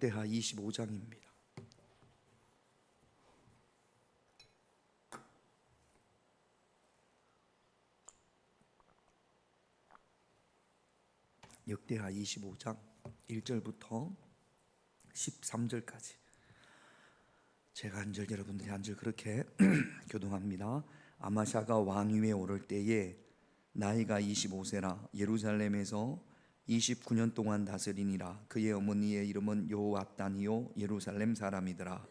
역대하 25장입니다. 역대하 25장 1절부터 13절까지 제가 한 절 여러분들이 한 절 그렇게 교동합니다. 아마샤가 왕위에 오를 때에 나이가 25세라 예루살렘에서 29년 동안 다스리니라. 그의 어머니의 이름은 여호앗단이요 예루살렘 사람이더라.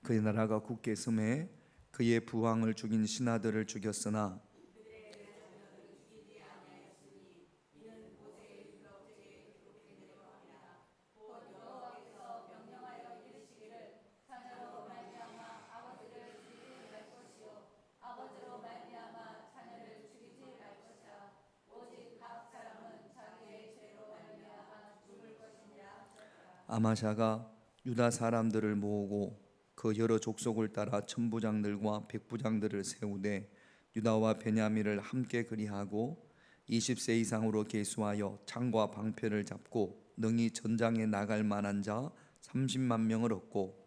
그의 나라가 굳게 섬에 그의 부왕을 죽인 신하들을 죽였으나 아마샤가 유다 사람들을 모으고 그 여러 족속을 따라 천부장들과 백부장들을 세우되 유다와 베냐민을 함께 그리하고 20세 이상으로 계수하여 창과 방패를 잡고 능히 전장에 나갈 만한 자 30만 명을 얻고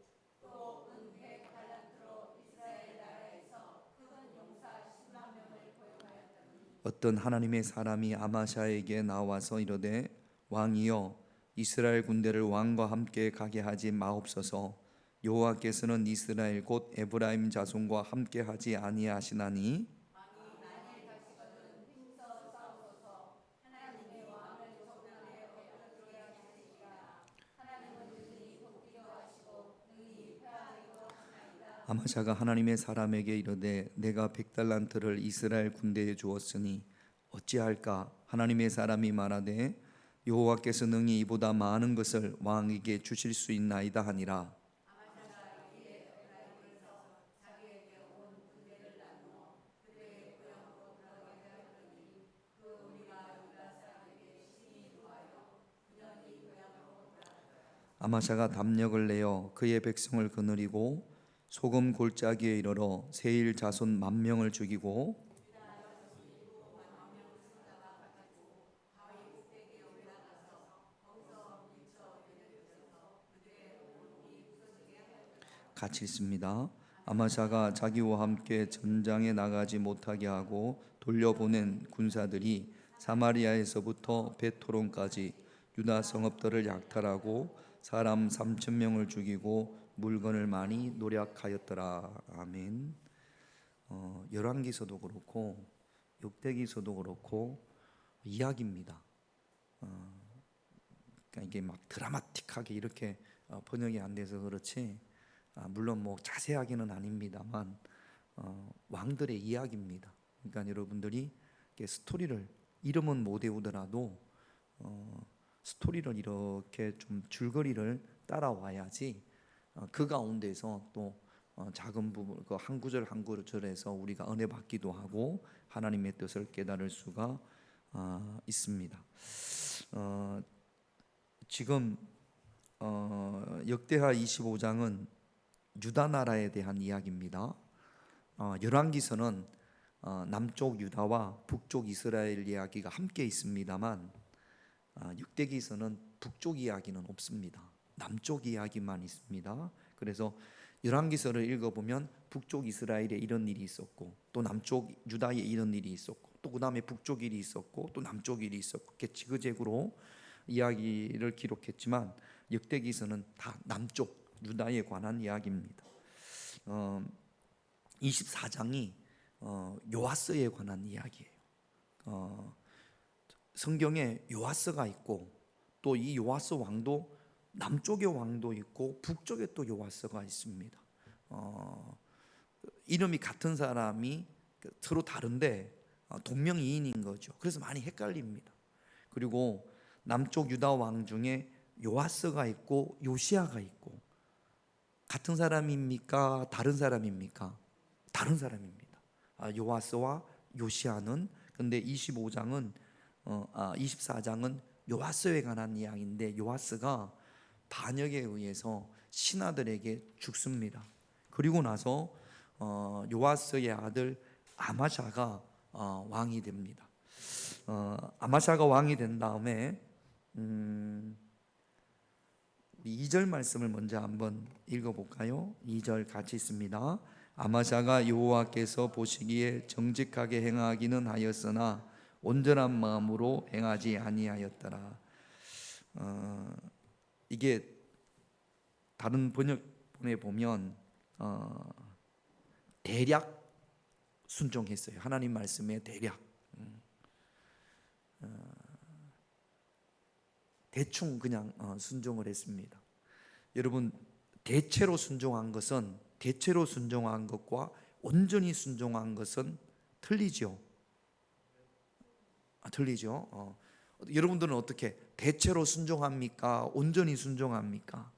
어떤 하나님의 사람이 아마샤에게 나와서 이르되 왕이여 이스라엘 군대를 왕과 함께 가게 하지 마옵소서. 여호와께서는 이스라엘 곧 에브라임 자손과 함께 하지 아니하시나니 아마샤가 하나님의 사람에게 이르되 내가 100달란트를 이스라엘 군대에 주었으니 어찌할까? 하나님의 사람이 말하되 여호와께서 능히 이보다 많은 것을 왕에게 주실 수 있나이다 하니라. 아마샤가 담력을 내어 그의 백성을 거느리고 소금 골짜기에 이르러 세일 자손 10,000명을 죽이고 같이 있습니다. 아마샤가 자기와 함께 전장에 나가지 못하게 하고 돌려보낸 군사들이 사마리아에서부터 베토론까지 유다 성읍들을 약탈하고 사람 3,000명을 죽이고 물건을 많이 노략하였더라. 아멘. 열왕기서도 그렇고 역대기서도 그렇고 이야기입니다. 그러니까 이게 막 드라마틱하게 이렇게 번역이 안 돼서 그렇지 물론 뭐 자세하게는 아닙니다만 왕들의 이야기입니다. 그러니까 여러분들이 스토리를 이름은 못 외우더라도 스토리를 이렇게 좀 줄거리를 따라와야지 그 가운데서 또 작은 부분 그 한 구절 한 구절에서 우리가 은혜 받기도 하고 하나님의 뜻을 깨달을 수가 있습니다. 지금 역대하 25장은 유다 나라에 대한 이야기입니다. 열왕기서는 남쪽 유다와 북쪽 이스라엘 이야기가 함께 있습니다만 역대기서는 북쪽 이야기는 없습니다. 남쪽 이야기만 있습니다. 그래서 열왕기서를 읽어보면 북쪽 이스라엘에 이런 일이 있었고 또 남쪽 유다에 이런 일이 있었고 또 그 다음에 북쪽 일이 있었고 또 남쪽 일이 있었고 이렇게 지그재그로 이야기를 기록했지만 역대기서는 다 남쪽 유다에 관한 이야기입니다. 24장이 요아스에 관한 이야기예요. 성경에 요아스가 있고 또 이 요아스 왕도 남쪽의 왕도 있고 북쪽에 또 요아스가 있습니다. 이름이 같은 사람이 서로 다른데 동명이인인 거죠. 그래서 많이 헷갈립니다. 그리고 남쪽 유다 왕 중에 요아스가 있고 요시야가 있고 같은 사람입니까? 다른 사람입니까? 다른 사람입니다. 요아스와 요시야는 근데 25장은 24장은 요아스에 관한 이야기인데 요아스가 반역에 의해서 신하들에게 죽습니다. 그리고 나서 요아스의 아들 아마샤가 왕이 됩니다. 아마샤가 왕이 된 다음에 2절 말씀을 먼저 한번 읽어볼까요? 2절 같이 있습니다. 아마샤가 여호와께서 보시기에 정직하게 행하기는 하였으나 온전한 마음으로 행하지 아니하였더라. 이게 다른 번역본에 보면 대략 순종했어요. 하나님 말씀에 대략 대충 그냥 순종을 했습니다. 여러분, 대체로 순종한 것과 온전히 순종한 것은 틀리죠. 틀리죠. 여러분들은 어떻게 대체로 순종합니까? 온전히 순종합니까?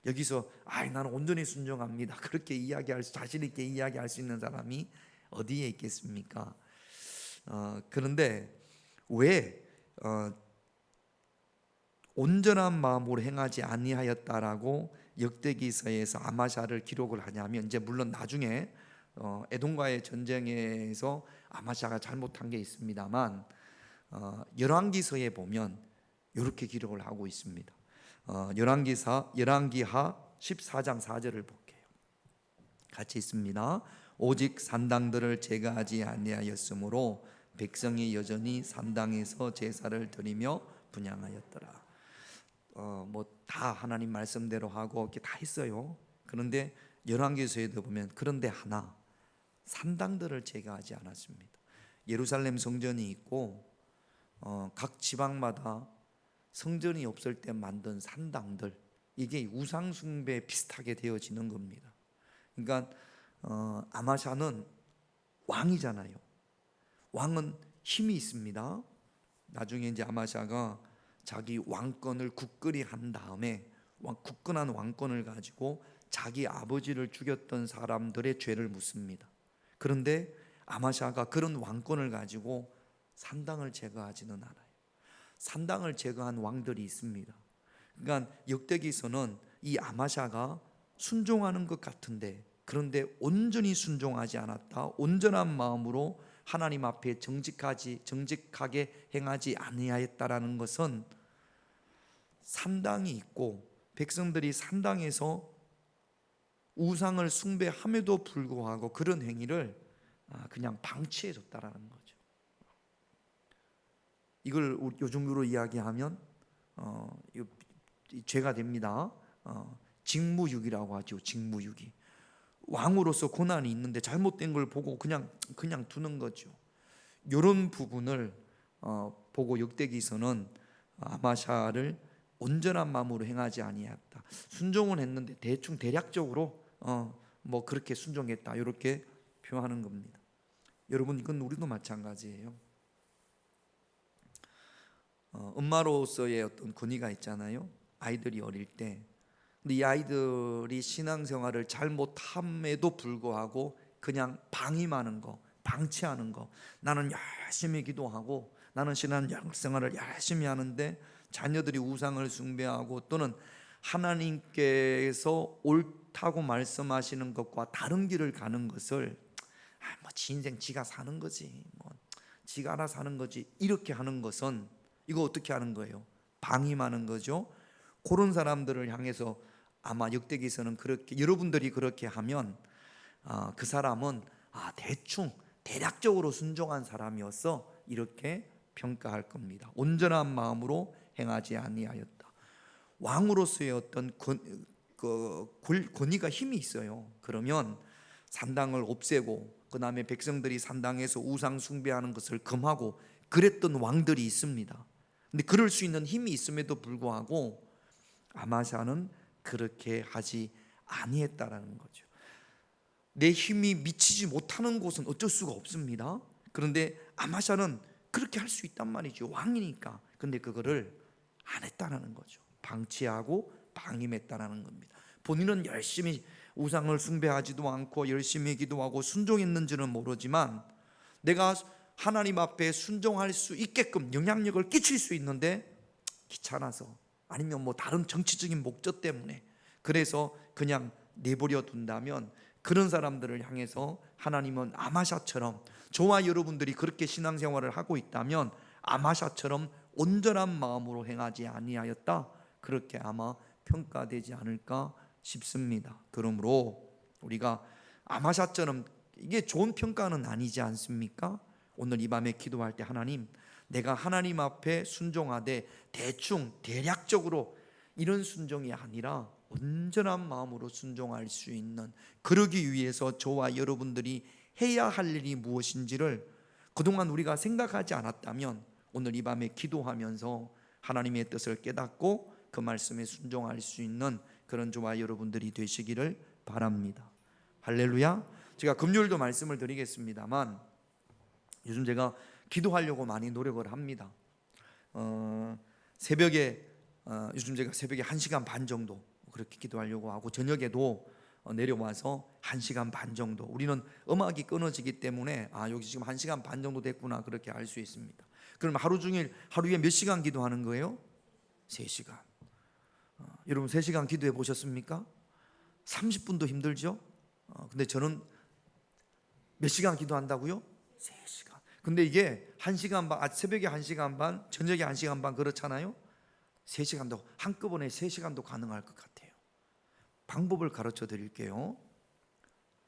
여기서 나는 온전히 순종합니다, 그렇게 자신 있게 이야기할 수 있는 사람이 어디에 있겠습니까? 그런데 왜 온전한 마음으로 행하지 아니하였다라고 역대기서에서 아마샤를 기록을 하냐면, 이제 물론 나중에 에돔과의 전쟁에서 아마샤가 잘못한 게 있습니다만 열왕기서에 보면 이렇게 기록을 하고 있습니다. 열왕기하 14장 4절을 볼게요. 같이 있습니다. 오직 산당들을 제거하지 아니하였으므로 백성이 여전히 산당에서 제사를 드리며 분향하였더라. 다 하나님 말씀대로 하고 이렇게 다 했어요. 그런데 열왕기서에도 보면 그런데 하나 산당들을 제거하지 않았습니다. 예루살렘 성전이 있고 각 지방마다 성전이 없을 때 만든 산당들, 이게 우상 숭배에 비슷하게 되어지는 겁니다. 그러니까 아마샤는 왕이잖아요. 왕은 힘이 있습니다. 나중에 이제 아마샤가 자기 왕권을 굳건히 한 다음에 굳건한 왕권을 가지고 자기 아버지를 죽였던 사람들의 죄를 묻습니다. 그런데 아마샤가 그런 왕권을 가지고 산당을 제거하지는 않아요. 산당을 제거한 왕들이 있습니다. 그러니까 역대기서는 이 아마샤가 순종하는 것 같은데, 그런데 온전히 순종하지 않았다, 온전한 마음으로 하나님 앞에 정직하게 행하지 아니하였다라는 것은 산당이 있고 백성들이 산당에서 우상을 숭배함에도 불구하고 그런 행위를 그냥 방치해 줬다라는 거죠. 이걸 요즘으로 이야기하면 죄가 됩니다. 직무유기라고 하죠. 직무유기. 왕으로서 고난이 있는데 잘못된 걸 보고 그냥 두는 거죠. 이런 부분을 보고 역대기서는 아마샤를 온전한 마음으로 행하지 아니했다, 순종은 했는데 대충 대략적으로 그렇게 순종했다, 이렇게 표현하는 겁니다. 여러분, 이건 우리도 마찬가지예요. 엄마로서의 어떤 권위가 있잖아요. 아이들이 어릴 때. 근데 이 아이들이 신앙생활을 잘못함에도 불구하고 그냥 방임하는 거, 방치하는 거. 나는 열심히 기도하고 나는 신앙생활을 열심히 하는데 자녀들이 우상을 숭배하고 또는 하나님께서 옳다고 말씀하시는 것과 다른 길을 가는 것을 지 인생 지가 사는 거지, 지가 알아서 하는 거지, 이렇게 하는 것은, 이거 어떻게 하는 거예요? 방임하는 거죠. 그런 사람들을 향해서 아마 역대기서는 그렇게, 여러분들이 그렇게 하면 그 사람은 대충 대략적으로 순종한 사람이었어, 이렇게 평가할 겁니다. 온전한 마음으로 행하지 아니하였다. 왕으로서의 어떤 권위가, 힘이 있어요. 그러면 산당을 없애고 그 다음에 백성들이 산당에서 우상 숭배하는 것을 금하고 그랬던 왕들이 있습니다. 근데 그럴 수 있는 힘이 있음에도 불구하고 아마샤는 그렇게 하지 아니했다라는 거죠. 내 힘이 미치지 못하는 곳은 어쩔 수가 없습니다. 그런데 아마샤는 그렇게 할 수 있단 말이죠. 왕이니까. 근데 그거를 안 했다라는 거죠. 방치하고 방임했다라는 겁니다. 본인은 열심히 우상을 숭배하지도 않고 열심히 기도하고 순종했는지는 모르지만 내가 하나님 앞에 순종할 수 있게끔 영향력을 끼칠 수 있는데 귀찮아서, 아니면 다른 정치적인 목적 때문에, 그래서 그냥 내버려 둔다면 그런 사람들을 향해서 하나님은 아마샤처럼, 저와 여러분들이 그렇게 신앙생활을 하고 있다면 아마샤처럼 온전한 마음으로 행하지 아니하였다, 그렇게 아마 평가되지 않을까 싶습니다. 그러므로 우리가 아마샤처럼, 이게 좋은 평가는 아니지 않습니까? 오늘 이 밤에 기도할 때 하나님, 내가 하나님 앞에 순종하되 대충 대략적으로 이런 순종이 아니라 온전한 마음으로 순종할 수 있는, 그러기 위해서 저와 여러분들이 해야 할 일이 무엇인지를 그동안 우리가 생각하지 않았다면 오늘 이 밤에 기도하면서 하나님의 뜻을 깨닫고 그 말씀에 순종할 수 있는 그런 저와 여러분들이 되시기를 바랍니다. 할렐루야. 제가 금요일도 말씀을 드리겠습니다만 요즘 제가 기도하려고 많이 노력을 합니다. 새벽에 요즘 제가 새벽에 1시간 반 정도 그렇게 기도하려고 하고, 저녁에도 내려와서 1시간 반 정도, 우리는 음악이 끊어지기 때문에 여기 지금 1시간 반 정도 됐구나 그렇게 알 수 있습니다. 그럼 하루 중에 하루에 몇 시간 기도하는 거예요? 3시간. 여러분 3시간 기도해 보셨습니까? 30분도 힘들죠? 근데 저는 몇 시간 기도한다고요? 3시간. 근데 이게 1시간 반, 새벽에 1시간 반, 저녁에 1시간 반 그렇잖아요. 3시간도, 한꺼번에 3시간도 가능할 것 같아요. 방법을 가르쳐 드릴게요.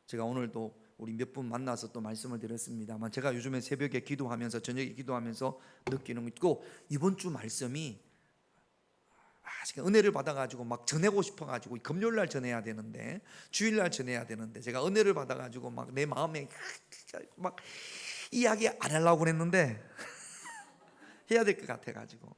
제가 오늘도 우리 몇 분 만나서 또 말씀을 드렸습니다만, 제가 요즘에 새벽에 기도하면서 저녁에 기도하면서 느끼는 거 있고, 이번 주 말씀이 제가 은혜를 받아가지고 막 전하고 싶어가지고 금요일날 전해야 되는데, 주일날 전해야 되는데, 제가 은혜를 받아가지고 막 내 마음에 막 이야기 안 하려고 그랬는데 해야 될 것 같아가지고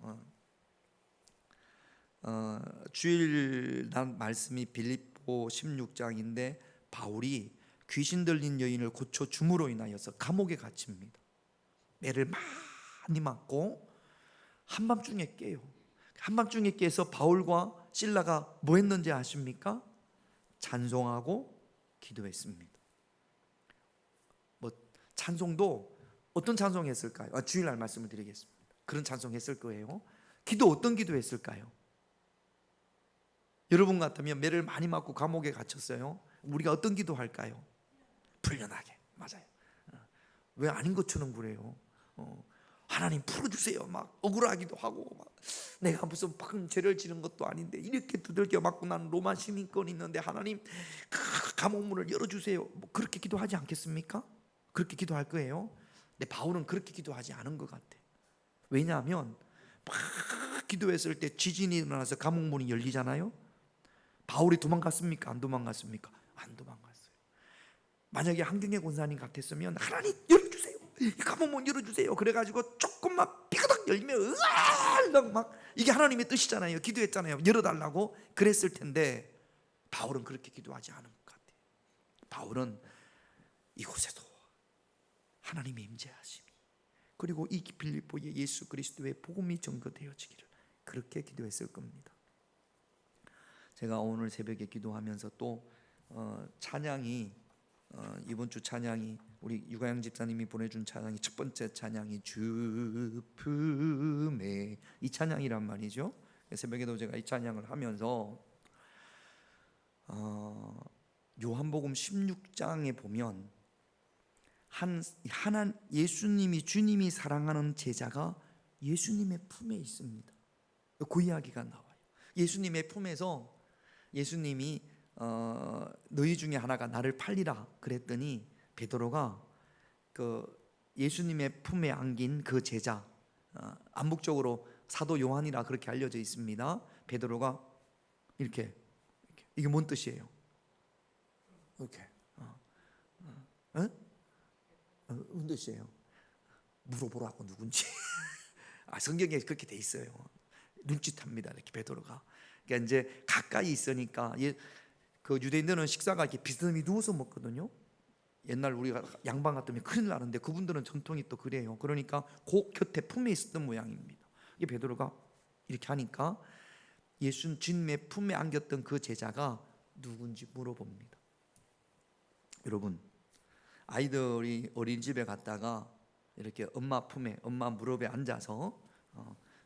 주일 난 말씀이 빌립보 16장인데 바울이 귀신 들린 여인을 고쳐 줌으로 인하여서 감옥에 갇힙니다. 매를 많이 맞고 한밤중에 깨요. 한밤중에 깨서 바울과 실라가 뭐 했는지 아십니까? 찬송하고 기도했습니다. 뭐 찬송도 어떤 찬송 했을까요? 주일날 말씀을 드리겠습니다. 그런 찬송 했을 거예요. 기도 어떤 기도 했을까요? 여러분 같으면 매를 많이 맞고 감옥에 갇혔어요. 우리가 어떤 기도 할까요? 불련하게. 맞아요. 왜 아닌 것처럼 그래요? 하나님 풀어주세요. 막 억울하기도 하고, 막 내가 무슨 큰 죄를 지른 것도 아닌데 이렇게 두들겨 맞고 난 로마 시민권이 있는데 하나님 감옥문을 열어주세요. 뭐 그렇게 기도하지 않겠습니까? 그렇게 기도할 거예요. 근데 바울은 그렇게 기도하지 않은 것 같아. 왜냐하면 막 기도했을 때 지진이 일어나서 감옥문이 열리잖아요. 바울이 도망갔습니까? 안 도망갔습니까? 안 도망갔어요. 만약에 한경애 권사님 같았으면 하나님 열어주세요, 이 감옥문 열어주세요, 그래가지고 조금만 삐그덕 열면 으악 막, 이게 하나님의 뜻이잖아요. 기도했잖아요. 열어달라고 그랬을 텐데 바울은 그렇게 기도하지 않은 것 같아요. 바울은 이곳에도 하나님의 임재하심이, 그리고 이 빌립보에 예수 그리스도의 복음이 전거되어지기를 그렇게 기도했을 겁니다. 제가 오늘 새벽에 기도하면서 또 찬양이 이번 주 찬양이 우리 유가영 집사님이 보내준 찬양이 첫 번째 찬양이 주품에, 이 찬양이란 말이죠. 새벽에도 제가 이 찬양을 하면서 요한복음 16장에 보면 예수님이, 주님이 사랑하는 제자가 예수님의 품에 있습니다. 그 이야기가 나와요. 예수님의 품에서 예수님이 너희 중에 하나가 나를 팔리라 그랬더니 베드로가 그 예수님의 품에 안긴 그 제자, 암묵적으로 사도 요한이라 그렇게 알려져 있습니다. 베드로가 이렇게 이게 뭔 뜻이에요? 이렇게 뭔 뜻이에요? 물어보라고 누군지. 성경에 그렇게 돼 있어요. 눈짓합니다. 이렇게 베드로가. 그러니까 이제 가까이 있으니까, 그 유대인들은 식사가 이렇게 비스듬히 누워서 먹거든요. 옛날 우리가 양반 같으면 큰일 나는데 그분들은 전통이 또 그래요. 그러니까 그 곁에 품에 있었던 모양입니다. 이 베드로가 이렇게 하니까 주님의 품에 안겼던 그 제자가 누군지 물어봅니다. 여러분, 아이들이 어린이집에 갔다가 이렇게 엄마 품에, 엄마 무릎에 앉아서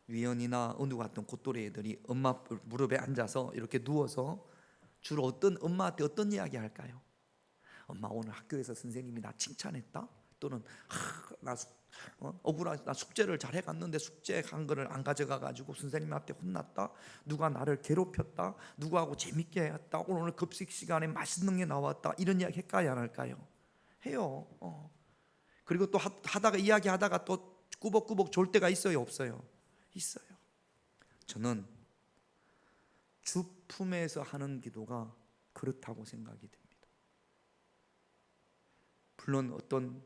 위연이나 은우 같은 곧돌이 애들이 엄마 무릎에 앉아서 이렇게 누워서 주로 엄마한테 어떤 이야기 할까요? 엄마 오늘 학교에서 선생님이 나 칭찬했다. 또는 나 억울하지, 나 숙제를 잘 해갔는데 숙제 간 거를 안 가져가 가지고 선생님한테 혼났다. 누가 나를 괴롭혔다. 누구하고 재밌게 했다. 오늘 급식 시간에 맛있는 게 나왔다. 이런 이야기 할까요, 안 할까요? 해요. 그리고 또 하다가 이야기하다가 또 꾸벅꾸벅 졸 때가 있어요, 없어요? 있어요. 저는 주 품에서 하는 기도가 그렇다고 생각이 됩니다. 물론 어떤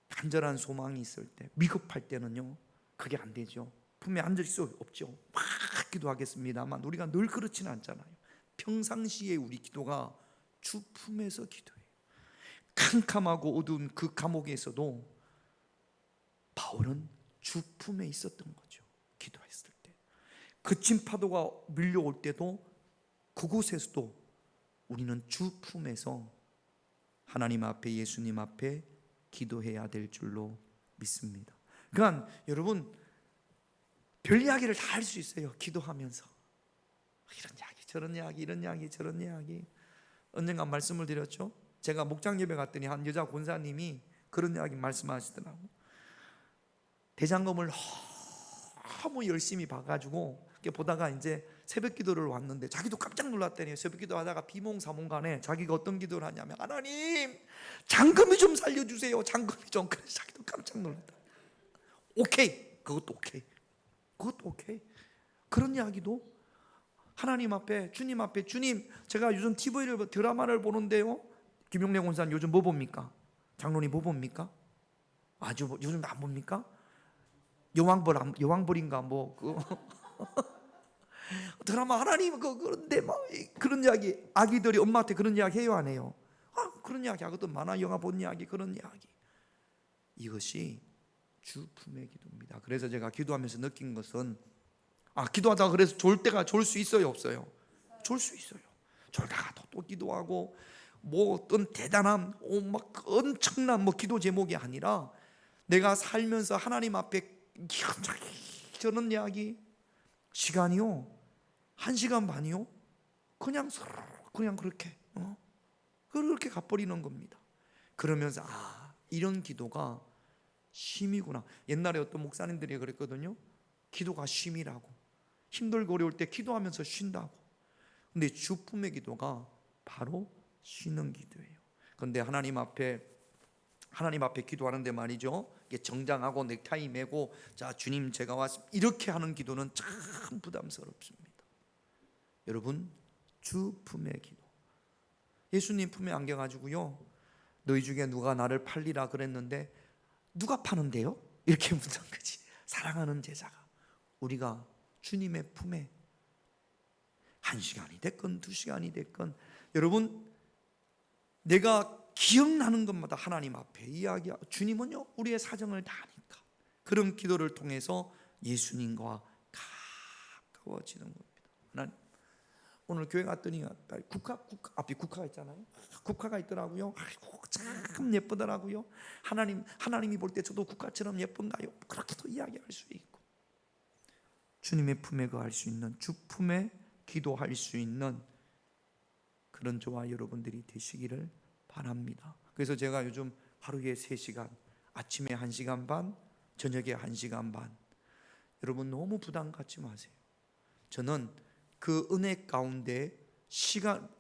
간절한 소망이 있을 때, 위급할 때는요, 그게 안 되죠. 품에 앉을 수 없죠. 막 기도하겠습니다만 우리가 늘 그렇지는 않잖아요. 평상시에 우리 기도가 주 품에서 기도해요. 캄캄하고 어두운 그 감옥에서도 바울은 주 품에 있었던 거죠. 기도했을 때. 거친 파도가 밀려올 때도 그곳에서도 우리는 주 품에서 하나님 앞에, 예수님 앞에 기도해야 될 줄로 믿습니다. 그러니까 여러분, 별 이야기를 다 할 수 있어요. 기도하면서 이런 이야기 저런 이야기, 이런 이야기 저런 이야기. 언젠가 말씀을 드렸죠. 제가 목장 예배 갔더니 한 여자 권사님이 그런 이야기 말씀하시더라고. 대장금을 너무 열심히 봐가지고 보다가 이제 새벽 기도를 왔는데 자기도 깜짝 놀랐다니. 새벽 기도하다가 비몽사몽간에 자기가 어떤 기도를 하냐면, 하나님 장금이 좀 살려주세요. 장금이 좀. 그래서 자기도 깜짝 놀랐다. 오케이, 그것도 오케이, 그것도 오케이. 그런 이야기도 하나님 앞에, 주님 앞에, 주님 제가 요즘 TV를 드라마를 보는데요, 김용래 권사님 요즘 뭐 봅니까? 장로님 뭐 봅니까? 아주 요즘 안 봅니까? 여왕벌인가 뭐 드라마 하나님 그런데 막 그런 이야기, 아기들이 엄마한테 그런 이야기 해요, 안 해요? 그런 이야기 하거든. 만화 영화 본 이야기, 그런 이야기. 이것이 주 품의 기도입니다. 그래서 제가 기도하면서 느낀 것은, 기도하다가 그래서 졸 때가 졸 수 있어요, 없어요? 졸 수 있어요. 졸다가 또 기도하고 뭐 어떤 대단한 막 엄청난 뭐 기도 제목이 아니라 내가 살면서 하나님 앞에 저런 이야기 시간이요 1시간 반이요 그냥 그렇게 가버리는 겁니다. 그러면서 이런 기도가 쉼이구나. 옛날에 어떤 목사님들이 그랬거든요. 기도가 쉼이라고. 힘들고 어려울 때 기도하면서 쉰다고. 근데 주 품의 기도가 바로 쉬는 기도예요. 그런데 하나님 앞에 기도하는데 말이죠, 정장하고 넥타이 매고 자 주님 제가 왔습니다 이렇게 하는 기도는 참 부담스럽습니다. 여러분, 주 품의 기도. 예수님 품에 안겨가지고요, 너희 중에 누가 나를 팔리라 그랬는데 누가 파는데요? 이렇게 묻는 거지. 사랑하는 제자가 우리가 주님의 품에 1시간이 됐건 2시간이 됐건, 여러분 내가 기억나는 것마다 하나님 앞에 이야기하고, 주님은요 우리의 사정을 다 아니까 그런 기도를 통해서 예수님과 가까워지는 겁니다. 하나님, 오늘 교회 갔더니 앞에 국화가 있잖아요. 국화가 있더라고요. 참 예쁘더라고요. 하나님이 볼 때 저도 국화처럼 예쁜가요? 그렇게도 이야기할 수 있고, 주님의 품에 거할 수 있는, 주 품에 기도할 수 있는 그런 저와 여러분들이 되시기를 바랍니다. 그래서 제가 요즘 하루에 3시간, 아침에 1시간 반, 저녁에 1시간 반. 여러분 너무 부담 갖지 마세요. 저는 그 은혜 가운데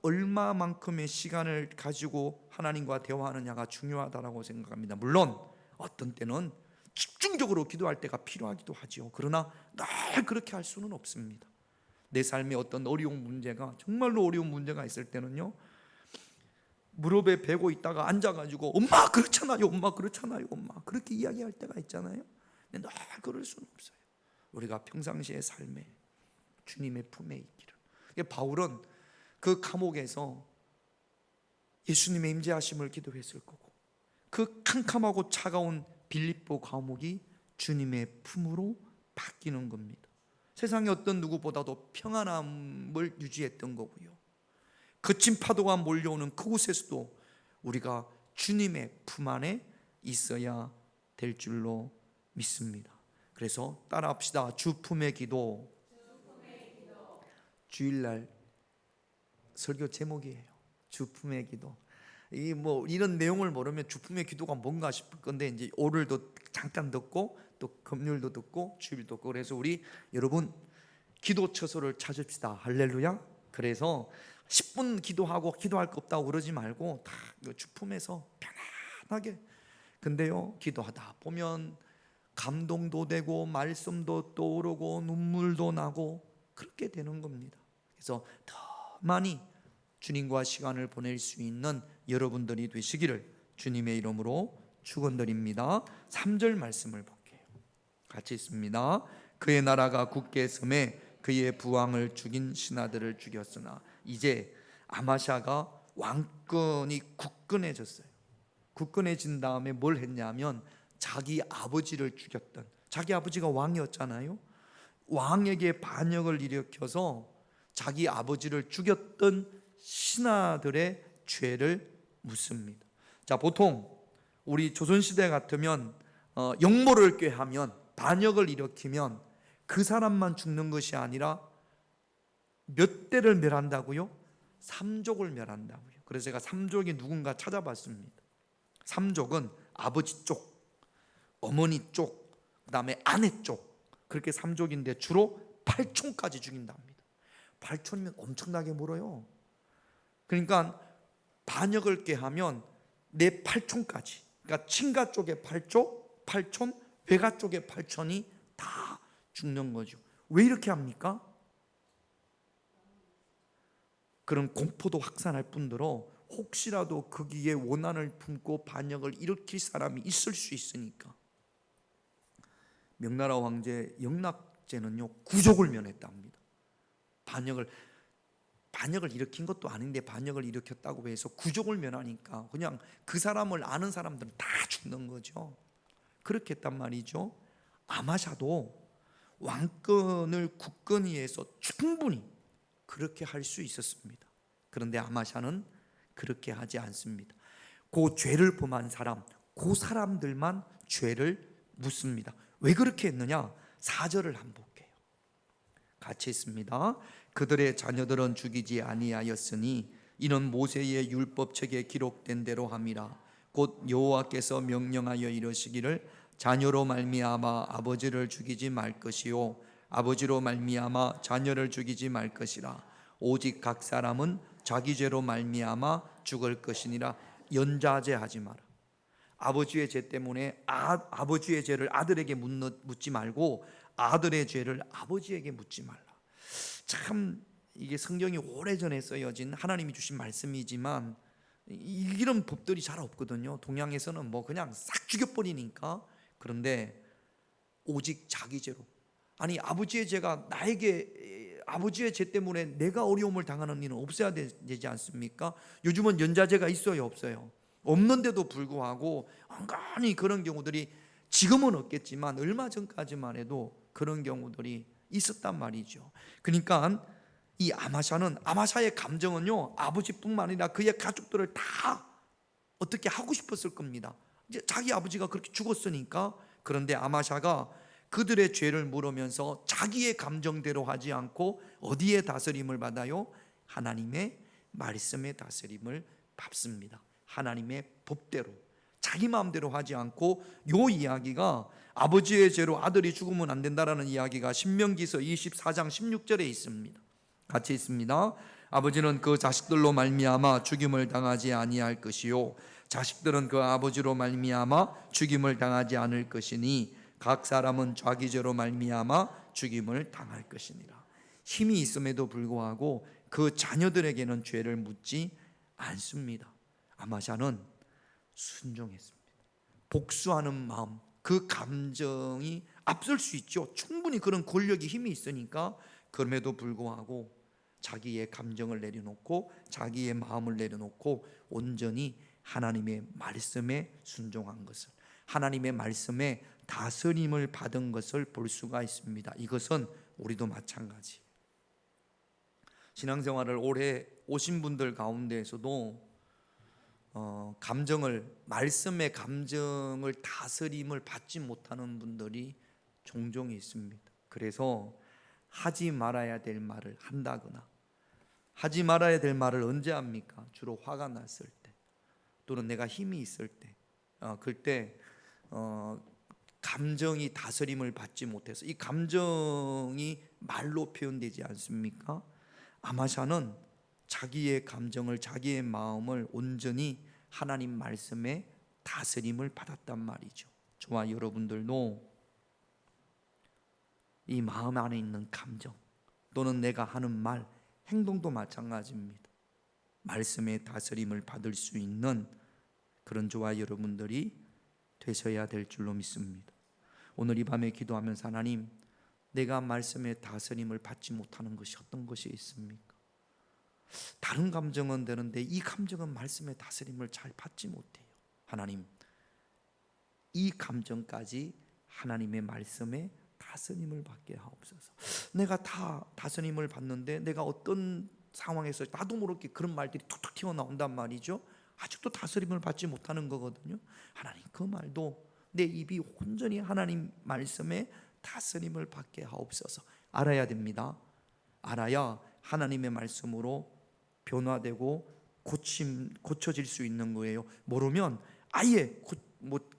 얼마만큼의 시간을 가지고 하나님과 대화하느냐가 중요하다고 생각합니다. 물론 어떤 때는 집중적으로 기도할 때가 필요하기도 하죠. 그러나 늘 그렇게 할 수는 없습니다. 내 삶에 어떤 어려운 문제가, 정말로 어려운 문제가 있을 때는요, 무릎에 베고 있다가 앉아가지고 엄마 그렇잖아요, 엄마 그렇잖아요, 엄마 그렇게 이야기할 때가 있잖아요. 근데 늘 그럴 수는 없어요. 우리가 평상시의 삶에 주님의 품에 있기를. 바울은 그 감옥에서 예수님의 임재하심을 기도했을 거고, 그 캄캄하고 차가운 빌립보 감옥이 주님의 품으로 바뀌는 겁니다. 세상의 어떤 누구보다도 평안함을 유지했던 거고요, 거친 파도가 몰려오는 그곳에서도 우리가 주님의 품 안에 있어야 될 줄로 믿습니다. 그래서 따라합시다. 주 품의 기도. 주일날 설교 제목이에요. 주 품의 기도. 이 뭐 이런 내용을 모르면 주품의 기도가 뭔가 싶을 건데 이제 오늘도 잠깐 듣고 또 금요일도 듣고 주일도 듣고 그래서 우리 여러분 기도 처소를 찾읍시다. 할렐루야. 그래서 10분 기도하고 기도할 거 없다고 그러지 말고 다 주품에서 편안하게. 근데요 기도하다 보면 감동도 되고 말씀도 떠오르고 눈물도 나고 그렇게 되는 겁니다. 그래서 더 많이 주님과 시간을 보낼 수 있는 여러분들이 되시기를 주님의 이름으로 축원드립니다. 3절 말씀을 볼게요. 같이 있습니다. 그의 나라가 굳게 섬에 그의 부왕을 죽인 신하들을 죽였으나 이제 아마샤가 왕권이 굳건해졌어요. 굳건해진 다음에 뭘 했냐면 자기 아버지를 죽였던, 자기 아버지가 왕이었잖아요. 왕에게 반역을 일으켜서 자기 아버지를 죽였던 신하들의 죄를 묻습니다. 자, 보통 우리 조선시대 같으면 역모를 꾀하면, 반역을 일으키면 그 사람만 죽는 것이 아니라 몇 대를 멸한다고요? 3족을 멸한다고요. 그래서 제가 3족이 누군가 찾아봤습니다. 3족은 아버지 쪽, 어머니 쪽, 그 다음에 아내 쪽, 그렇게 3족인데 주로 8촌까지 죽인답니다. 8촌이면 엄청나게 멀어요. 그러니까 반역을 꾀하면 내 8촌까지, 그러니까 친가 쪽에 8촌, 외가 쪽에 8촌이 다 죽는 거죠. 왜 이렇게 합니까? 그런 공포도 확산할 뿐더러 혹시라도 거기에 원한을 품고 반역을 일으킬 사람이 있을 수 있으니까. 명나라 황제 영락제는요 9족을 면했답니다. 반역을 일으킨 것도 아닌데 반역을 일으켰다고 해서 9족을 면하니까 그냥 그 사람을 아는 사람들은 다 죽는 거죠. 그렇게 했단 말이죠. 아마샤도 왕권을 굳건히 해서 충분히 그렇게 할 수 있었습니다. 그런데 아마샤는 그렇게 하지 않습니다. 그 죄를 범한 사람, 그 사람들만 죄를 묻습니다. 왜 그렇게 했느냐? 4절을 한번 볼게요. 같이 있습니다. 그들의 자녀들은 죽이지 아니하였으니 이는 모세의 율법책에 기록된 대로 함이라. 곧 여호와께서 명령하여 이르시기를 자녀로 말미암아 아버지를 죽이지 말 것이요 아버지로 말미암아 자녀를 죽이지 말 것이라. 오직 각 사람은 자기 죄로 말미암아 죽을 것이니라. 연자제하지 마라. 아버지의 죄 때문에 아버지의 죄를 아들에게 묻지 말고 아들의 죄를 아버지에게 묻지 말라. 참 이게 성경이 오래전에 쓰여진 하나님이 주신 말씀이지만 이런 법들이 잘 없거든요. 동양에서는 뭐 그냥 싹 죽여버리니까. 그런데 오직 자기 죄로, 아니 아버지의 죄가 나에게, 아버지의 죄 때문에 내가 어려움을 당하는 일은 없어야 되지 않습니까? 요즘은 연자제가 있어요, 없어요? 없는데도 불구하고 온갖이 그런 경우들이, 지금은 없겠지만 얼마 전까지만 해도 그런 경우들이 있었단 말이죠. 그러니까 이 아마샤의 감정은요 아버지뿐만 아니라 그의 가족들을 다 어떻게 하고 싶었을 겁니다. 이제 자기 아버지가 그렇게 죽었으니까. 그런데 아마샤가 그들의 죄를 물으면서 자기의 감정대로 하지 않고 어디에 다스림을 받아요? 하나님의 말씀의 다스림을 받습니다. 하나님의 법대로, 자기 마음대로 하지 않고. 요 이야기가 아버지의 죄로 아들이 죽으면 안 된다라는 이야기가 신명기서 24장 16절에 있습니다. 같이 있습니다. 아버지는 그 자식들로 말미암아 죽임을 당하지 아니할 것이요 자식들은 그 아버지로 말미암아 죽임을 당하지 않을 것이니 각 사람은 자기 죄로 말미암아 죽임을 당할 것이니라. 힘이 있음에도 불구하고 그 자녀들에게는 죄를 묻지 않습니다. 아마샤는 순종했습니다. 복수하는 마음, 그 감정이 앞설 수 있죠. 충분히 그런 권력이, 힘이 있으니까. 그럼에도 불구하고 자기의 감정을 내려놓고 자기의 마음을 내려놓고 온전히 하나님의 말씀에 순종한 것을, 하나님의 말씀에 다스림을 받은 것을 볼 수가 있습니다. 이것은 우리도 마찬가지. 신앙생활을 오래 오신 분들 가운데에서도 말씀의 감정을 다스림을 받지 못하는 분들이 종종 있습니다. 그래서 하지 말아야 될 말을 한다거나, 하지 말아야 될 말을 언제 합니까? 주로 화가 났을 때. 또는 내가 힘이 있을 때, 그때 감정이 다스림을 받지 못해서, 이 감정이 말로 표현되지 않습니까? 아마샤는 자기의 감정을, 자기의 마음을 온전히 하나님 말씀에 다스림을 받았단 말이죠. 저와 여러분들도 이 마음 안에 있는 감정 또는 내가 하는 말, 행동도 마찬가지입니다. 말씀의 다스림을 받을 수 있는 그런 저와 여러분들이 되셔야 될 줄로 믿습니다. 오늘 이 밤에 기도하면서 하나님, 내가 말씀의 다스림을 받지 못하는 것이 어떤 것이 있습니까? 다른 감정은 되는데 이 감정은 말씀의 다스림을 잘 받지 못해요. 하나님, 이 감정까지 하나님의 말씀에 다스림을 받게 하옵소서. 내가 다 다스림을 받는데 내가 어떤 상황에서 나도 모르게 그런 말들이 툭툭 튀어나온단 말이죠. 아직도 다스림을 받지 못하는 거거든요. 하나님, 그 말도 내 입이 온전히 하나님 말씀에 다스림을 받게 하옵소서. 알아야 됩니다. 알아야 하나님의 말씀으로 변화되고 고쳐질 수 있는 거예요. 모르면 아예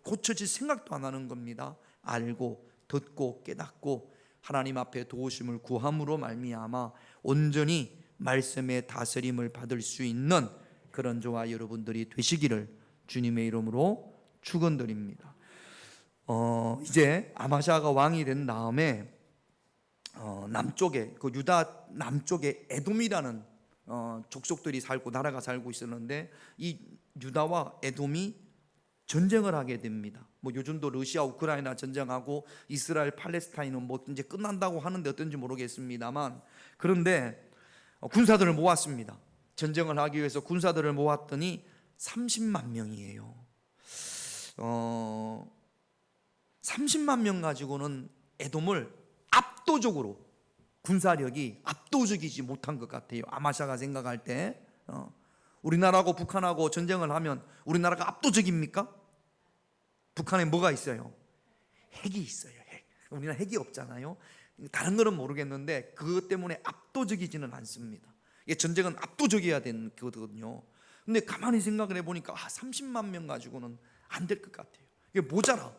고쳐질 생각도 안 하는 겁니다. 알고 듣고 깨닫고 하나님 앞에 도우심을 구함으로 말미암아 온전히 말씀의 다스림을 받을 수 있는 그런 저와 여러분들이 되시기를 주님의 이름으로 축원드립니다. 이제 아마샤가 왕이 된 다음에 남쪽에, 그 유다 남쪽에 에돔이라는 족속들이 살고 나라가 살고 있었는데, 이 유다와 에돔이 전쟁을 하게 됩니다. 요즘도 러시아 우크라이나 전쟁하고 이스라엘 팔레스타인은 이제 끝난다고 하는데 어떤지 모르겠습니다만, 그런데 군사들을 모았습니다. 전쟁을 하기 위해서 군사들을 모았더니 30만 명이에요. 30만 명 가지고는 에돔을 압도적으로, 군사력이 압도적이지 못한 것 같아요. 아마샤가 생각할 때 우리나라하고 북한하고 전쟁을 하면 우리나라가 압도적입니까? 북한에 뭐가 있어요? 핵이 있어요. 핵. 우리나라 핵이 없잖아요. 다른 거는 모르겠는데 그것 때문에 압도적이지는 않습니다. 이게 전쟁은 압도적이어야 되는 거거든요. 근데 가만히 생각을 해보니까 30만 명 가지고는 안 될 것 같아요. 이게 모자라.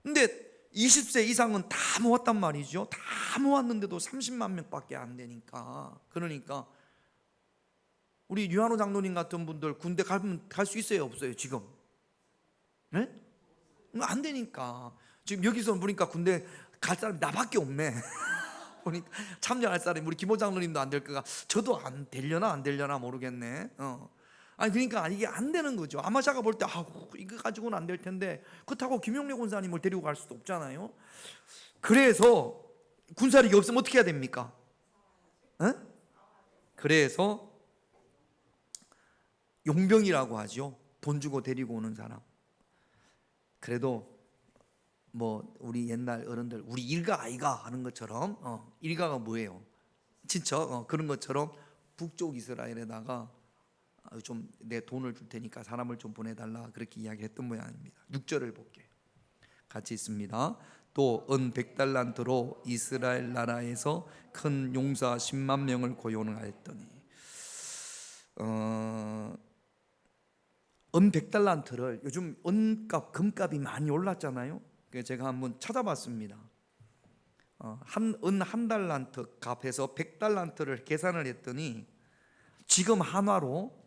근데 20세 이상은 다 모았단 말이죠. 다 모았는데도 30만 명밖에 안 되니까, 그러니까 우리 유한호 장로님 같은 분들 군대 가면 갈 수 있어요, 없어요 지금? 네? 안 되니까. 지금 여기서 보니까 군대 갈 사람이 나밖에 없네. 보니까 참여할 사람이 우리 김호 장로님도 안 될 거가, 저도 안 되려나 안 되려나 모르겠네. 아니 그러니까 이게 안 되는 거죠. 아마샤가 볼 때 이거 가지고는 안 될 텐데 그렇다고 김용래 군사님을 데리고 갈 수도 없잖아요. 그래서 군사력이 없으면 어떻게 해야 됩니까? 그래서 용병이라고 하죠. 돈 주고 데리고 오는 사람. 그래도 우리 옛날 어른들 우리 일가 아이가 하는 것처럼, 일가가 뭐예요? 친척, 그런 것처럼 북쪽 이스라엘에다가 좀 내 돈을 줄 테니까 사람을 좀 보내달라, 그렇게 이야기했던 모양입니다. 6절을 볼게요. 같이 있습니다. 또 은 100달란트로 이스라엘 나라에서 큰 용사 10만 명을 고용을 하였더니, 은 100달란트를, 요즘 은값 금값이 많이 올랐잖아요. 그래서 제가 한번 찾아봤습니다. 은 한 달란트 값에서 100달란트를 계산을 했더니 지금 한화로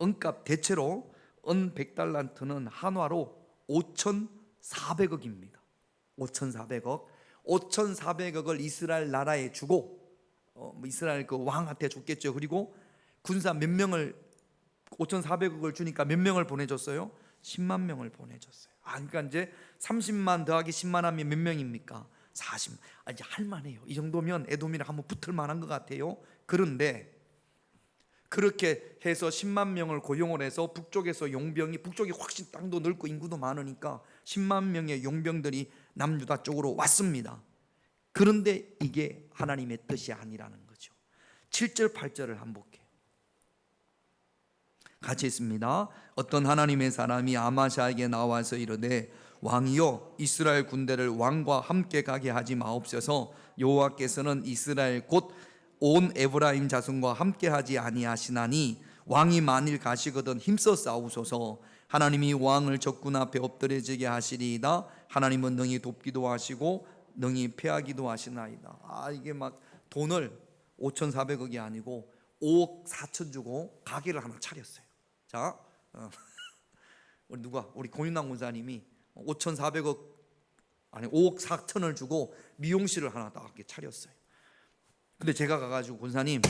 은값 대체로 은 100달란트는 한화로 5,400억입니다. 5,400억. 5,400억을 이스라엘 나라에 주고, 이스라엘 그 왕한테 줬겠죠. 그리고 군사 몇 명을, 5,400억을 주니까 몇 명을 보내줬어요? 10만 명을 보내줬어요. 그러니까 이제 30만 더하기 10만 하면 몇 명입니까? 40. 이제 할만해요. 이 정도면 에돔이랑 한번 붙을 만한 것 같아요. 그런데 그렇게 해서 10만 명을 고용을 해서 북쪽에서 용병이, 북쪽이 훨씬 땅도 넓고 인구도 많으니까 10만 명의 용병들이 남유다 쪽으로 왔습니다. 그런데 이게 하나님의 뜻이 아니라는 거죠. 7절 8절을 한번 볼게요. 같이 있습니다. 어떤 하나님의 사람이 아마샤에게 나와서 이르되, 왕이여, 이스라엘 군대를 왕과 함께 가게 하지 마옵소서. 여호와께서는 이스라엘 곧 온 에브라임 자손과 함께 하지 아니하시나니 왕이 만일 가시거든 힘써 싸우소서. 하나님이 왕을 적군 앞에 엎드려지게 하시리이다. 하나님은 능히 돕기도 하시고 능히 패하기도 하시나이다. 이게 막 돈을 5,400억이 아니고 5억 4천 주고 가게를 하나 차렸어요. 자, 우리 고윤남 군사님이 5,400억 아니 5억 4천을 주고 미용실을 하나 딱 차렸어요. 근데 제가 가가지고 군사님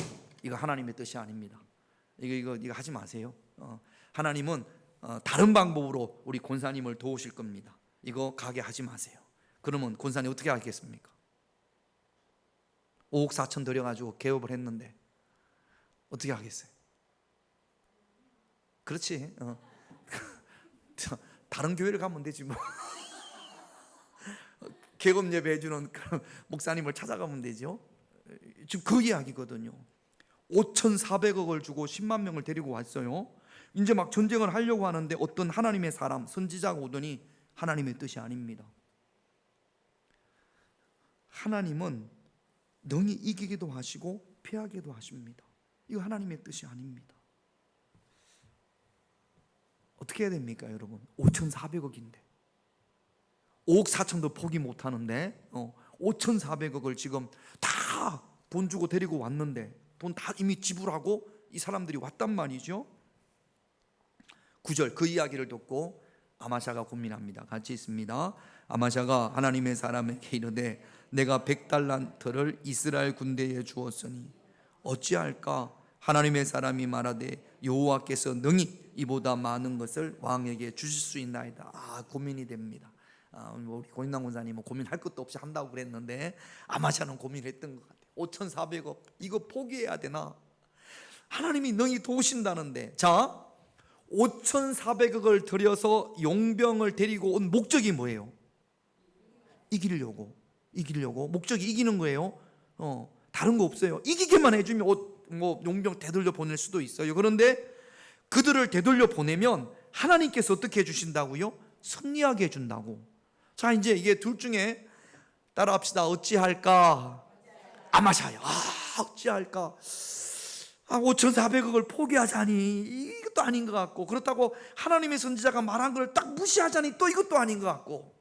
이거 하나님의 뜻이 아닙니다. 이거 하지 마세요. 하나님은 다른 방법으로 우리 권사님을 도우실 겁니다. 이거 가게 하지 마세요. 그러면 권사님 어떻게 하겠습니까? 5억 4천 들여가지고 개업을 했는데 어떻게 하겠어요? 그렇지. 다른 교회를 가면 되지 뭐. 개업 예배 해주는 목사님을 찾아가면 되죠. 지금 그 이야기거든요. 5,400억을 주고 10만 명을 데리고 왔어요. 이제 막 전쟁을 하려고 하는데 어떤 하나님의 사람 선지자가 오더니 하나님의 뜻이 아닙니다. 하나님은 능히 이기기도 하시고 패하기도 하십니다. 이거 하나님의 뜻이 아닙니다. 어떻게 해야 됩니까 여러분? 5,400억인데 5억 4천도 포기 못하는데 5,400억을 지금 다 돈 주고 데리고 왔는데 돈 다 이미 지불하고 이 사람들이 왔단 말이죠. 9절 그 이야기를 듣고 아마샤가 고민합니다. 같이 있습니다. 아마샤가 하나님의 사람에게 이르되 내가 100달란트를 이스라엘 군대에 주었으니 어찌할까? 하나님의 사람이 말하되 여호와께서 능히 이보다 많은 것을 왕에게 주실 수 있나이다. 고민이 됩니다. 우리 고인남 권사님은 고민할 것도 없이 한다고 그랬는데 아마샤는 고민했던 것 같아요. 5,400억 이거 포기해야 되나? 하나님이 능히 도우신다는데. 자, 5,400억을 들여서 용병을 데리고 온 목적이 뭐예요? 이기려고 목적이 이기는 거예요. 다른 거 없어요. 이기게만 해주면 용병 되돌려 보낼 수도 있어요. 그런데 그들을 되돌려 보내면 하나님께서 어떻게 해주신다고요? 승리하게 해준다고. 자, 이제 이게 둘 중에 따라합시다. 어찌할까? 아마샤요. 어찌할까? 5,400억을 포기하자니 이것도 아닌 것 같고, 그렇다고 하나님의 선지자가 말한 걸 딱 무시하자니 또 이것도 아닌 것 같고.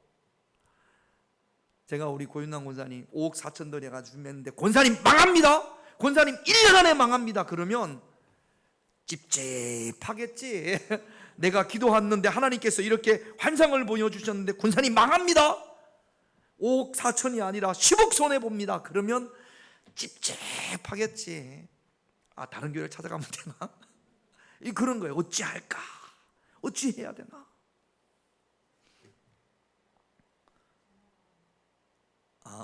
제가 우리 고윤남 권사님 5억 4천 들여가지고 준비했는데 권사님 망합니다. 권사님 1년 안에 망합니다. 그러면 찝찝하겠지. 내가 기도했는데 하나님께서 이렇게 환상을 보여주셨는데 권사님 망합니다. 5억 4천이 아니라 10억 손해봅니다. 그러면 찝찝하겠지. 다른 교회를 찾아가면 되나? 그런 거예요. 어찌할까? 어찌해야 되나?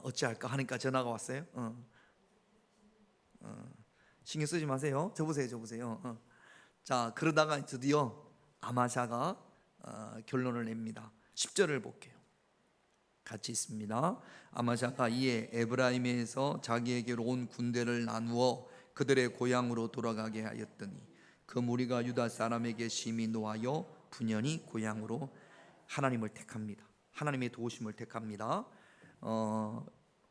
어찌할까 하니까 전화가 왔어요. 신경 쓰지 마세요. 저보세요. 자, 그러다가 드디어 아마샤가 결론을 냅니다. 10절을 볼게요. 같이 있습니다. 아마샤가 이에 에브라임에서 자기에게로 온 군대를 나누어 그들의 고향으로 돌아가게 하였더니 그 무리가 유다 사람에게 심히 노하여 분연히 고향으로 하나님을 택합니다. 하나님의 도우심을 택합니다.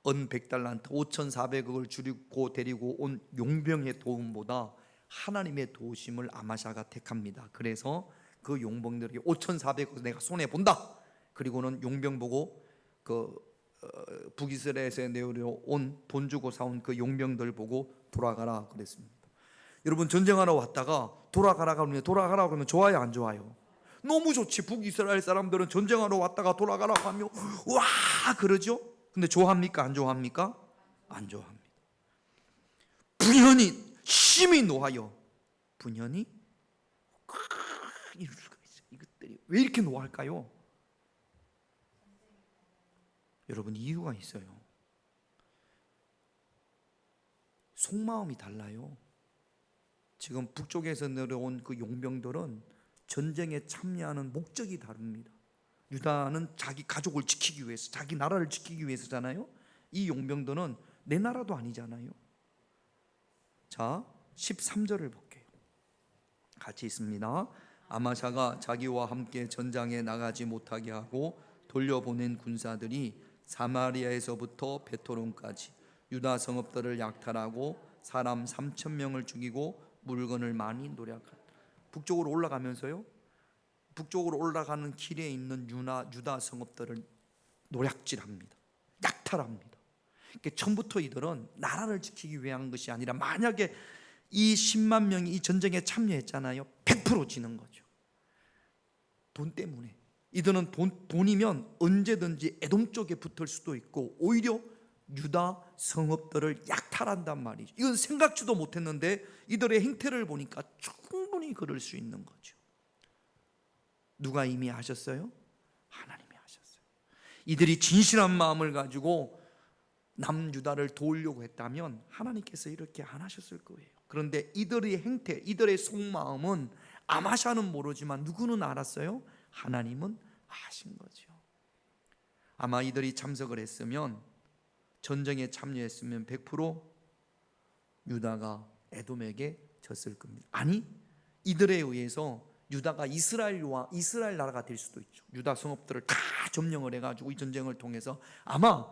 은 100달란트 5,400억을 줄이고 데리고 온 용병의 도움보다 하나님의 도우심을 아마샤가 택합니다. 그래서 그 용병들에게 5,400억 내가 손해 본다. 그리고는 용병 보고 북이스라엘에서 내려온 돈 주고 사온 그 용병들 보고 돌아가라 그랬습니다. 여러분, 전쟁하러 왔다가 돌아가라 그러면 좋아요 안 좋아요? 너무 좋지. 북이스라엘 사람들은 전쟁하러 왔다가 돌아가라고 하면 와 그러죠. 근데 좋아합니까 안 좋아합니까? 안 좋아합니다. 분연히 심히 노하여. 분연히 이럴 수가 있어요. 이것들이 왜 이렇게 노할까요? 여러분, 이유가 있어요. 속마음이 달라요. 지금 북쪽에서 내려온 그 용병들은 전쟁에 참여하는 목적이 다릅니다. 유다는 자기 가족을 지키기 위해서, 자기 나라를 지키기 위해서잖아요. 이 용병들은 내 나라도 아니잖아요. 자, 13절을 볼게요. 같이 있습니다. 아마샤가 자기와 함께 전장에 나가지 못하게 하고 돌려보낸 군사들이 사마리아에서부터 베토론까지 유다 성읍들을 약탈하고 사람 3,000명을 죽이고 물건을 많이 노력한. 북쪽으로 올라가면서요, 북쪽으로 올라가는 길에 있는 유다 성읍들을 노략질합니다. 약탈합니다. 그러니까 처음부터 이들은 나라를 지키기 위한 것이 아니라, 만약에 이 10만 명이 이 전쟁에 참여했잖아요, 100% 지는 거죠. 돈 때문에. 이들은 돈이면 언제든지 에돔 쪽에 붙을 수도 있고, 오히려 유다 성읍들을 약탈한단 말이죠. 이건 생각지도 못했는데 이들의 행태를 보니까 충분히 그럴 수 있는 거죠. 누가 이미 하셨어요? 하나님이 하셨어요. 이들이 진실한 마음을 가지고 남유다를 도우려고 했다면 하나님께서 이렇게 안 하셨을 거예요. 그런데 이들의 행태, 이들의 속마음은 아마샤는 모르지만 누구는 알았어요? 하나님은 아신 거죠. 아마 이들이 참석을 했으면, 전쟁에 참여했으면 100% 유다가 에돔에게 졌을 겁니다. 아니, 이들에 의해서 유다가 이스라엘 나라가 될 수도 있죠. 유다 성읍들을 다 점령을 해가지고 이 전쟁을 통해서 아마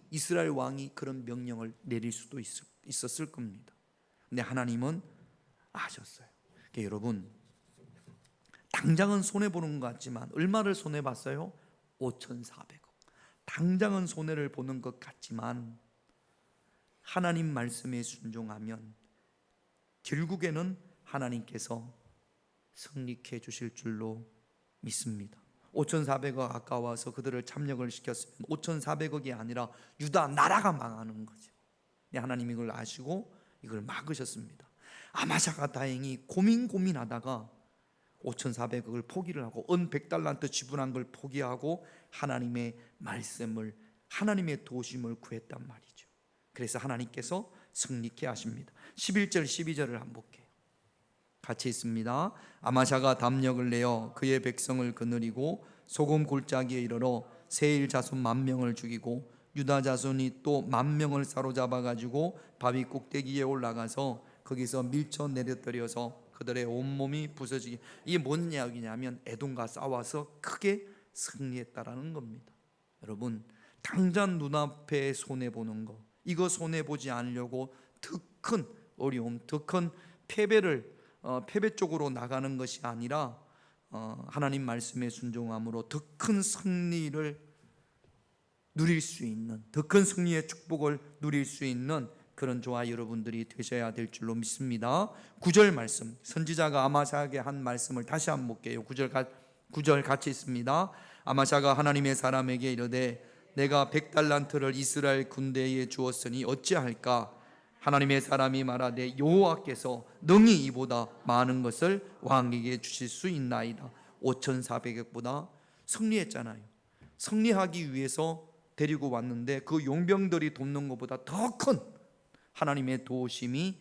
이스라엘 왕이 그런 명령을 내릴 수도 있었을 겁니다. 근데 하나님은 아셨어요. 그러니까 여러분, 당장은 손해보는 것 같지만 얼마를 손해봤어요? 5,400억. 당장은 손해를 보는 것 같지만 하나님 말씀에 순종하면 결국에는 하나님께서 승리케 해주실 줄로 믿습니다. 5,400억 아까워서 그들을 참력을 시켰으면 5,400억이 아니라 유다 나라가 망하는 거죠. 하나님이 이걸 아시고 이걸 막으셨습니다. 아마샤가 다행히 고민하다가 5,400억을 포기를 하고 은 100달란트 지불한 걸 포기하고 하나님의 말씀을, 하나님의 도우심을 구했단 말이죠. 그래서 하나님께서 승리케 하십니다. 11절 12절을 한번 볼게요. 같이 있습니다. 아마샤가 담력을 내어 그의 백성을 거느리고 소금 골짜기에 이르러 세일 자손 10,000명을 죽이고 유다 자손이 또 10,000명을 사로잡아 가지고 바위 꼭대기에 올라가서 거기서 밀쳐 내려뜨려서 그들의 온몸이 부서지게. 이게 뭔 이야기냐면 에돔과 싸워서 크게 승리했다라는 겁니다. 여러분, 당장 눈앞에 손해보는 거, 이거 손해보지 않으려고 더 큰 어려움, 더 큰 패배 쪽으로 나가는 것이 아니라 하나님 말씀에 순종함으로 더 큰 승리를 누릴 수 있는, 더 큰 승리의 축복을 누릴 수 있는 그런 저와 여러분들이 되셔야 될 줄로 믿습니다. 9절 말씀, 선지자가 아마샤에게 한 말씀을 다시 한번 볼게요. 9절 같이 있습니다. 아마샤가 하나님의 사람에게 이르되 내가 100달란트를 이스라엘 군대에 주었으니 어찌할까? 하나님의 사람이 말하되 여호와께서 능히 이보다 많은 것을 왕에게 주실 수 있나이다. 5,400억보다 승리했잖아요. 승리하기 위해서 데리고 왔는데 그 용병들이 돕는 것보다 더 큰 하나님의 도우심이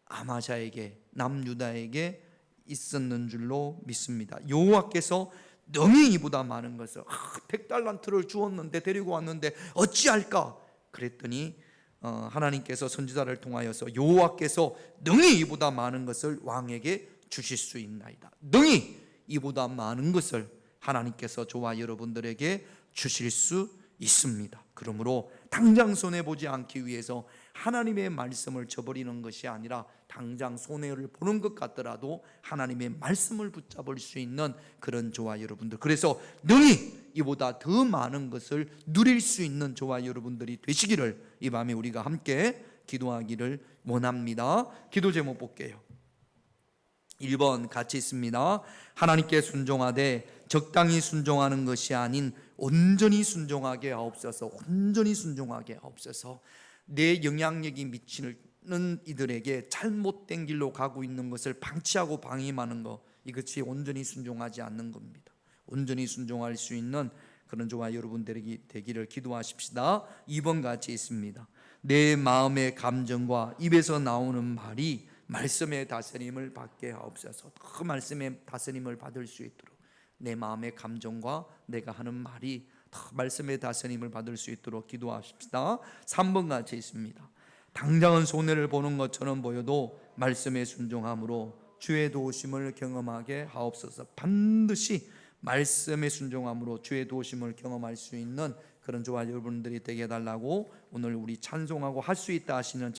아마샤에게, 남유다에게 있었는 줄로 믿습니다. 여호와께서 능히 이보다 많은 것을, 100달란트를 주었는데 데리고 왔는데 어찌할까? 그랬더니 하나님께서 선지자를 통하여서 여호와께서 능히 이보다 많은 것을 왕에게 주실 수 있나이다. 능히 이보다 많은 것을 하나님께서 저와 여러분들에게 주실 수 있습니다. 그러므로 당장 손해보지 않기 위해서 하나님의 말씀을 저버리는 것이 아니라 당장 손해를 보는 것 같더라도 하나님의 말씀을 붙잡을 수 있는 그런 저와 여러분들, 그래서 능히 이보다 더 많은 것을 누릴 수 있는 저와 여러분들이 되시기를 이 밤에 우리가 함께 기도하기를 원합니다. 기도 제목 볼게요. 1번 같이 있습니다. 하나님께 순종하되 적당히 순종하는 것이 아닌 온전히 순종하게 하옵소서. 온전히 순종하게 하옵소서. 내 영향력이 미치는 이들에게 잘못된 길로 가고 있는 것을 방치하고 방임하는 것, 이것이 온전히 순종하지 않는 겁니다. 온전히 순종할 수 있는 그런 저와 여러분들에게 되기를 기도하십시다. 2번 같이 있습니다. 내 마음의 감정과 입에서 나오는 말이 말씀의 다스림을 받게 하옵소서. 그 말씀의 다스림을 받을 수 있도록 내 마음의 감정과 내가 하는 말이 말씀의 다스림을 받을 수 있도록 기도하십시다. 3번 같이 있습니다. 당장은 손해를 보는 것처럼 보여도 말씀에 순종함으로 주의 도우심을 경험하게 하옵소서. 반드시 말씀에 순종함으로 주의 도우심을 경험할 수 있는 그런 저와 여러분들이 되게 해달라고 오늘 우리 찬송하고 할 수 있다 하시는